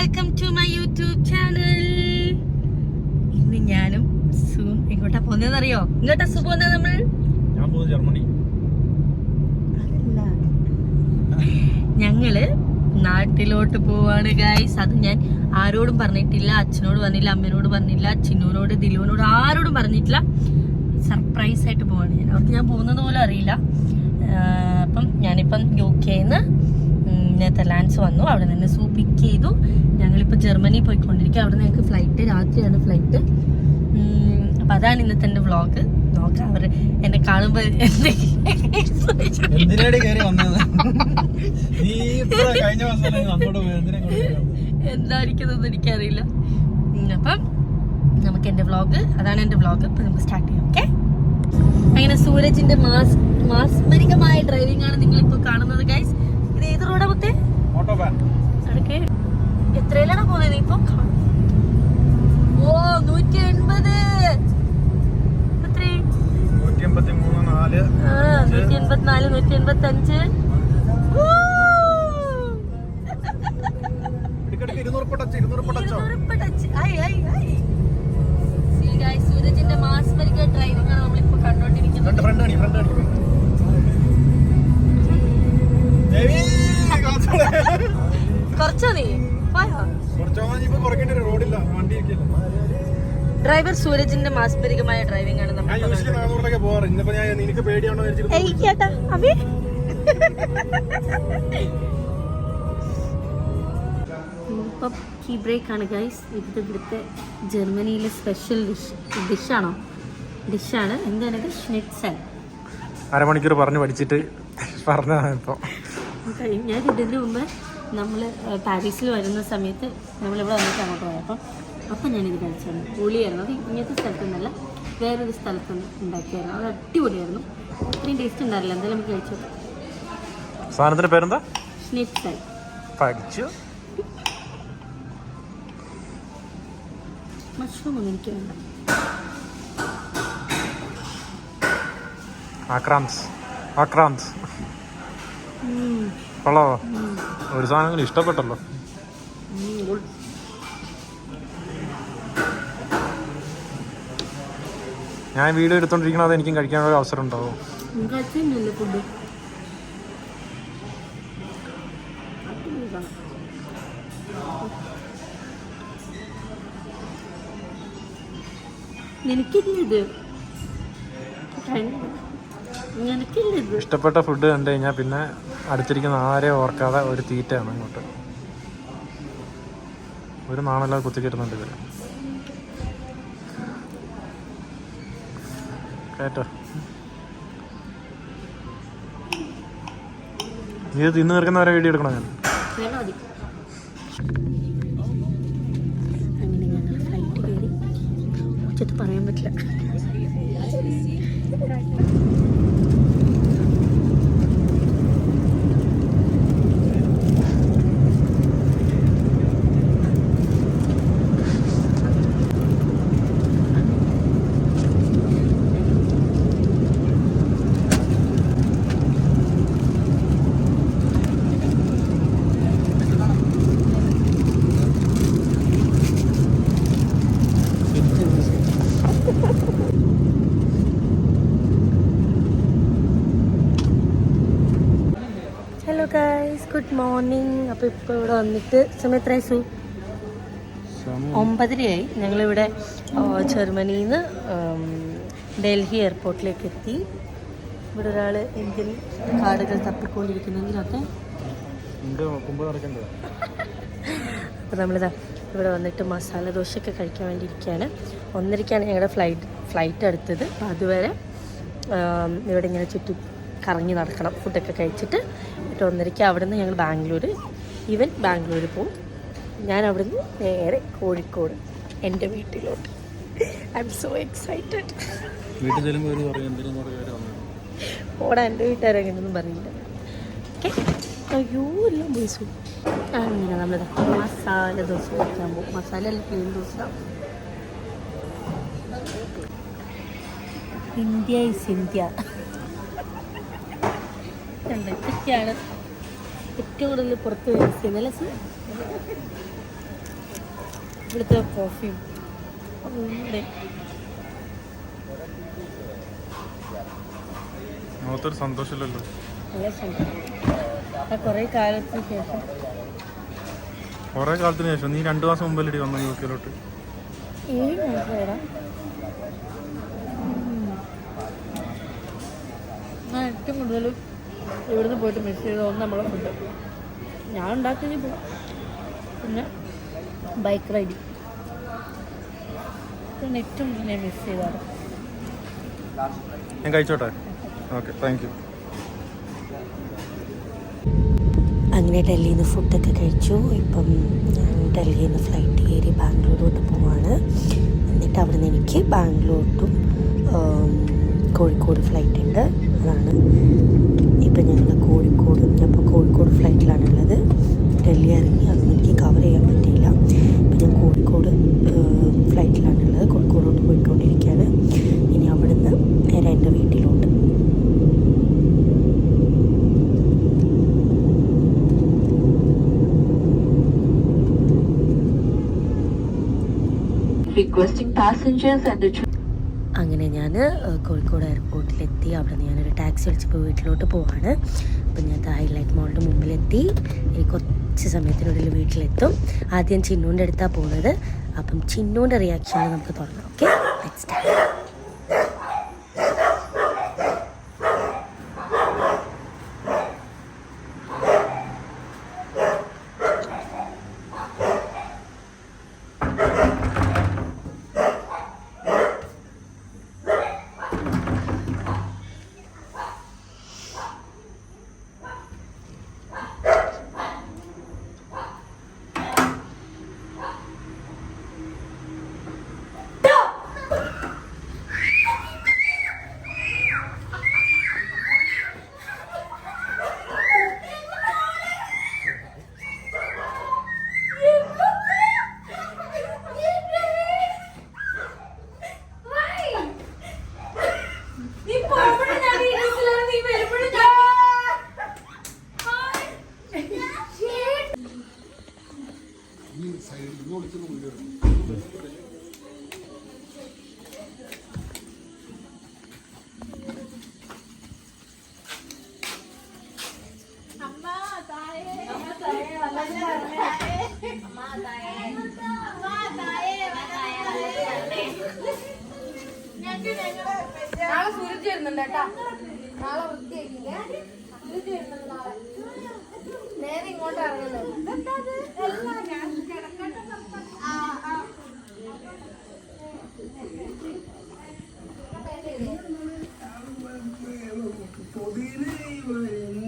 Welcome to my YouTube channel. ഇന്ന് ഞാനും സും എങ്ങോട്ടാ പോകുന്നതെന്നറിയോ? ഇങ്ങോട്ടാ സു പോകുന്നത്? ഞാൻ പോകുന്നത് ജർമ്മനി. ഞങ്ങള് നാട്ടിലോട്ട് പോവാണ് ഗൈസ്. അത് ഞാൻ ആരോടും പറഞ്ഞിട്ടില്ല. അച്ഛനോട് പറഞ്ഞില്ല, അമ്മേനോട് പറഞ്ഞില്ല, ചിന്നുവിനോട്, ദിലുവിനോട് ആരോടും പറഞ്ഞിട്ടില്ല. സർപ്രൈസ് ആയിട്ട് പോവാണ് ഞാൻ. അവർക്ക് ഞാൻ പോകുന്നത് പോലും അറിയില്ല. അപ്പം ഞാനിപ്പം UK-ന്ന് നെതർലാൻഡ്സ് വന്നു. അവിടെ നിന്ന് സൂ പിക്ക് ചെയ്തു. ഞങ്ങളിപ്പോൾ ജർമ്മനി പോയിക്കൊണ്ടിരിക്കുക. അവിടെ നിന്ന് ഞങ്ങൾക്ക് ഫ്ലൈറ്റ് രാത്രിയാണ് ഫ്ലൈറ്റ്. അപ്പം അതാണ് ഇന്നത്തെ എൻ്റെ വ്ളോഗ്. നോക്കാം അവർ എന്നെ കാണുമ്പോൾ എന്തായിരിക്കുന്നതെന്ന് എനിക്കറിയില്ല. അപ്പം നമുക്ക് എൻ്റെ വ്ളോഗ്, അതാണ് എൻ്റെ വ്ളോഗ്. അപ്പം നമുക്ക് സ്റ്റാർട്ട് ചെയ്യാം. ഓക്കെ. അങ്ങനെ സൂരജിന്റെ മാസ്മരികമായ ഡ്രൈവിംഗ് ആണ് നിങ്ങളിപ്പോൾ കാണുന്നത് ഗൈസ്. ഇത് ഏത് റോഡാ മുത്തേ? എത്രയിലാണ് പോകുന്നത് ഇപ്പൊ? ഓ 180. 184, 185. സൂരജിന്റെ മാസ്മരിക ഡ്രൈവിംഗ് ആണ് നമ്മളിപ്പോ കണ്ടോണ്ടിരിക്കുന്നത്. കുറച്ചോ നീ ഡ്രൈവർ സൂരജിന്റെ മാസ്മരികമായ ഡ്രൈവിംഗ് ആണ് നമ്മൾ. ഇപ്പം കീ ബ്രേക്ക് ആണ് ഗൈസ്. ഇത് ഇവിടുത്തെ ജർമ്മനിയിലെ സ്പെഷ്യൽ ഡിഷാണ്. എന്താണ്? ഷ്നിറ്റ്സൽ. അരമണിക്കൂർ പറഞ്ഞു പഠിച്ചിട്ട് പറഞ്ഞതാണ് ഇപ്പോൾ. ഞാൻ ഇതിന് മുമ്പ് നമ്മൾ പാരീസിൽ വരുന്ന സമയത്ത് നമ്മളിവിടെ വന്നിട്ട് അങ്ങോട്ട് പോയപ്പോൾ ഞാനിത് കഴിച്ചായിരുന്നു. പുളിയായിരുന്നു. അത് ഇങ്ങനത്തെ സ്ഥലത്തുനിന്നല്ല, വേറൊരു സ്ഥലത്തുനിന്ന് ഉണ്ടാക്കിയായിരുന്നു. അത് അടിപൊളിയായിരുന്നു. അത്രയും ടേസ്റ്റ് ഉണ്ടായിരുന്നില്ല. എന്തായാലും നമുക്ക് കഴിച്ചു. സാധനത്തിന്റെ പേരെന്താ? ഷ്നിറ്റ്സൽ. പഠിച്ചു. മഷ്റൂം ഒന്നും എനിക്ക് വേണ്ട. ആക്രാന്ത് കൊള്ളോ? ഒരു സാധനം ഇഷ്ടപ്പെട്ടല്ലോ. ഞാൻ വീഡിയോ എടുത്തോണ്ടിരിക്കണത് എനിക്കും കഴിക്കാനുള്ള അവസരം ഉണ്ടാവും. ഇഷ്ടപ്പെട്ട ഫുഡ് കണ്ടു കഴിഞ്ഞാൽ പിന്നെ അടുത്തിരിക്കുന്ന ആരെയും ഓർക്കാതെ ഒരു തീറ്റയാണ് അങ്ങോട്ട്. ഒരു നാണെല്ലാം കുത്തിക്കിട്ടുന്നുണ്ട് ഇവര്. കേട്ടോ, ഇത് തിന്നു തീർക്കുന്നവരെ വീഡിയോ എടുക്കണം ഞാൻ. പറയാൻ പറ്റില്ല. Hello guys, good morning. അപ്പോൾ ഇപ്പോൾ ഇവിടെ വന്നിട്ട് സമയം എത്രയായി സു? 9:30 ഞങ്ങളിവിടെ ജർമ്മനിയിൽ നിന്ന് ഡൽഹി എയർപോർട്ടിലേക്ക് എത്തി. ഇവിടെ ഒരാൾ ഇന്ത്യൻ കാർഡുകൾ തപ്പിക്കൊണ്ടിരിക്കുന്നെങ്കിലൊക്കെ. അപ്പോൾ നമ്മളിതാ ഇവിടെ വന്നിട്ട് മസാല ദോശയൊക്കെ കഴിക്കാൻ വേണ്ടി ഇരിക്കുകയാണ്. 1:30 ഞങ്ങളുടെ ഫ്ലൈറ്റ് എടുത്തത്. അപ്പോൾ അതുവരെ ഇവിടെ ഇങ്ങനെ ചുറ്റും കറങ്ങി നടക്കണം ഫുഡൊക്കെ കഴിച്ചിട്ട്. എന്നിട്ട് 1:30 അവിടെ നിന്ന് ഞങ്ങൾ ബാംഗ്ലൂർ പോവും. ഞാൻ അവിടെ നിന്ന് നേരെ കോഴിക്കോട് എൻ്റെ വീട്ടിലോട്ട്. I M so excited. ഓടാ, എൻ്റെ വീട്ടുകാരങ്ങനെയൊന്നും പറയില്ല. ഓക്കെ. അയ്യോ എല്ലാം ബേസു. അങ്ങനെ നമ്മൾ മസാല ദോശ കഴിക്കാൻ പോകും. മസാല അല്ല, plain dosa. India is India. ഇതൊക്കെയാണ് ഏറ്റവും കൂടുതൽ പുറത്ത് യൂസ് ചെയ്യുന്നത്. ഇവിടുത്തെ കോഫിയും മുഖത്തൊരു സന്തോഷമില്ലല്ലോ. നല്ല സന്തോഷം. കുറേ കാലത്തിന് ശേഷം നീ 2 മാസം മുമ്പല്ലേ വന്നു യുകെയിലോട്ട്? 7 മാസം. ഞാൻ ഏറ്റവും കൂടുതൽ ഇവിടുന്ന് പോയിട്ട് മിസ് ചെയ്ത ഒന്ന് നമ്മളെ ഫുഡ്. ഞാൻ ഉണ്ടാക്കി പോകും, പിന്നെ ബൈക്ക് റൈഡിങ്. പിന്നെ ഏറ്റവും കൂടുതൽ ഞാൻ മിസ് ചെയ്താണ്. ഞാൻ കഴിച്ചോട്ടെ? Okay, thank you. അങ്ങനെ ഡൽഹിയിൽ നിന്ന് ഫുഡൊക്കെ കഴിച്ചു. ഇപ്പം ഡൽഹിയിൽ നിന്ന് ഫ്ലൈറ്റ് കയറി ബാംഗ്ലൂരോട്ട് പോവാണ്. എന്നിട്ട് അവിടെ നിന്ന് എനിക്ക് ബാംഗ്ലൂരോട്ടും കോഴിക്കോട് ഫ്ലൈറ്റ് ഉണ്ട്. അതാണ് ഇപ്പം ഞങ്ങൾ ഞാനിപ്പോൾ കോഴിക്കോട് ഫ്ലൈറ്റിലാണുള്ളത്. ഡൽഹി ഇറങ്ങി അതൊന്നും എനിക്ക് കവർ ചെയ്യാൻ പറ്റിയില്ല. ഇപ്പം ഞാൻ കോഴിക്കോട് ഫ്ലൈറ്റിലാണുള്ളത്. കോഴിക്കോടോട്ട് പോയിക്കൊണ്ടിരിക്കുകയാണ്. ഇനി അവിടെ നിന്ന് നേരെ എൻ്റെ വീട്ടിലോട്ട്. അങ്ങനെ ഞാൻ കോഴിക്കോട് എയർപോർട്ടിലെത്തി. അവിടെ നിന്ന് ഞാനൊരു ടാക്സി വിളിച്ചപ്പോൾ വീട്ടിലോട്ട് പോവാണ്. അപ്പം ഞാൻ ഹൈലൈറ്റ് മോളിൻ്റെ മുമ്പിലെത്തി. എനിക്ക് കുറച്ച് സമയത്തിനുള്ളിൽ വീട്ടിലെത്തും. ആദ്യം ചിന്നൂൻ്റെ അടുത്താണ് പോകുന്നത്. അപ്പം ചിന്നൂൻ്റെ റിയാക്ഷനിൽ നമുക്ക് തുടങ്ങാം. ഓക്കെ, നെക്സ്റ്റ് നാളെ സൂരജ് വരുന്നുണ്ട് കേട്ടാ. നാളെ വൃത്തിയാക്കില്ല. നേരെ ഇങ്ങോട്ട് ഇറങ്ങുന്നത്.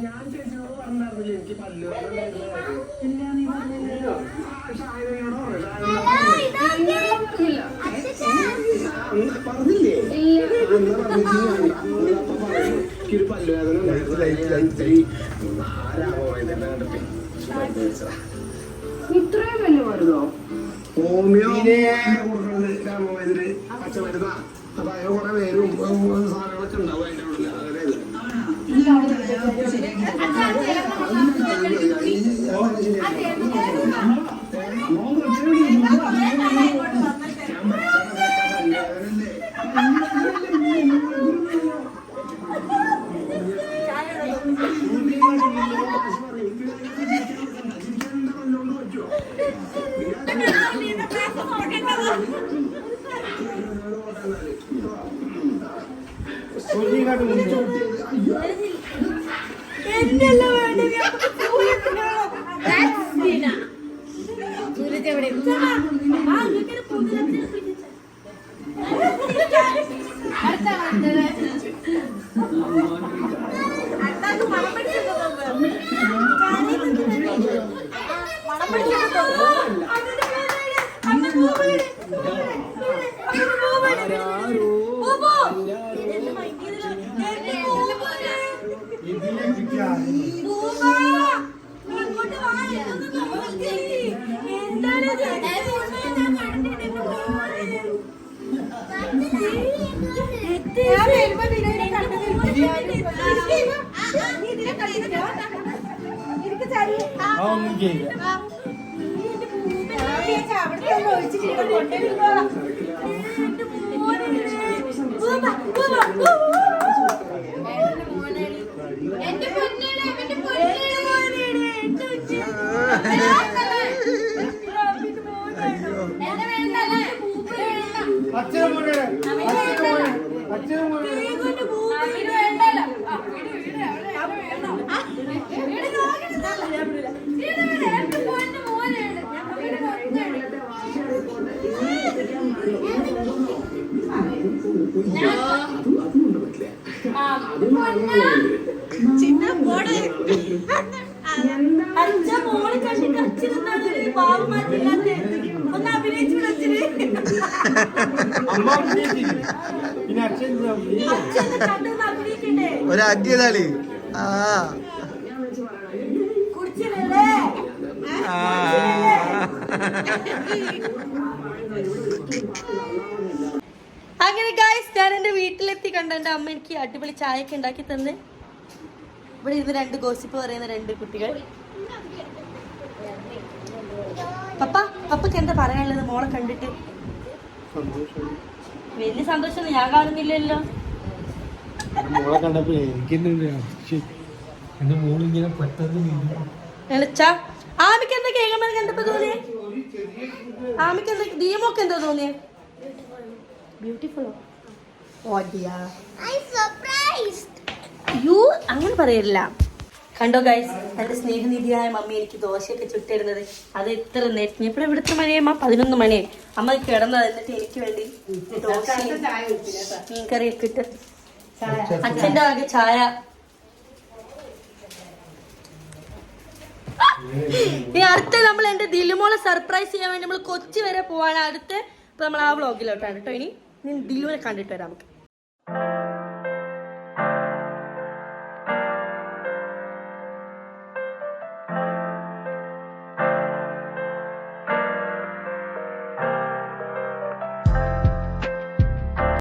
ഞാൻ ചേച്ചിയോട് പറഞ്ഞില്ല എനിക്ക് പല്ല് പറഞ്ഞില്ലേ? എനിക്കൊരു പല്ലുവേദന ഇത്രയും വലിയ മരുന്നോ? ഹോമിയോ കൊടുക്കുന്നത് രാമവൈദ്യര് പച്ചമരുന്നാ. അപ്പൊ അതിന് കുറെ പേരും സാധനങ്ങളൊക്കെ ഉണ്ടാവും അതിന്റെ ഉള്ളിൽ. ഒരാക്കിയതാളി ആ അങ്ങനെ ഗായ്സ് ഞാൻ എന്റെ വീട്ടിലെത്തി കണ്ട എന്റെ അമ്മ എനിക്ക് അടിപൊളി ചായ ഒക്കെ ഉണ്ടാക്കി തന്ന് ഇവിടെ ഇരുന്ന് 2 ഗോസിപ്പ് പറയുന്ന 2 കുട്ടികൾ. പപ്പക്ക് എന്താ പറയാനുള്ളത് മോളെ കണ്ടിട്ട്? വലിയ സന്തോഷം ഞാൻ കാണുന്നില്ലല്ലോ. മോളെ കണ്ടപ്പോ എന്റെ മോളിങ്ങനെ ആമിക്ക് എന്താ കേൾക്കുമ്പോൾ കണ്ടപ്പോ തോന്നിയേ? ആമിക്ക് എന്താ ദീമൊക്കെ എന്താ തോന്നിയേ? ബ്യൂട്ടിഫുള്ളോ? യു അങ്ങനെ പറയില്ല. കണ്ടോ ഗൈസ്, എന്റെ സ്നേഹനിധിയായ മമ്മി എനിക്ക് ദോശയൊക്കെ ചുട്ടിരുന്നത്. അത് എത്ര നേരത്തെ എപ്പോഴും ഇവിടുത്തെ മണിയായി 11 മണിയായി. അമ്മ കിടന്നത്. എന്നിട്ട് എനിക്ക് വേണ്ടി ദോശയും മീൻകറിയൊക്കെ ഇട്ട് അച്ഛന്റെ ആകെ ചായ. ഈ അടുത്ത നമ്മൾ എന്റെ ദിലുമോളെ സർപ്രൈസ് ചെയ്യാൻ വേണ്ടി നമ്മൾ കൊച്ചി വരെ പോവാണ്. അടുത്ത് ഇപ്പൊ നമ്മൾ ആ വ്ളോഗിലോട്ടാണ് കേട്ടോ. ഇനി ദിലുവിനെ കണ്ടിട്ട് വരാം നമുക്ക്.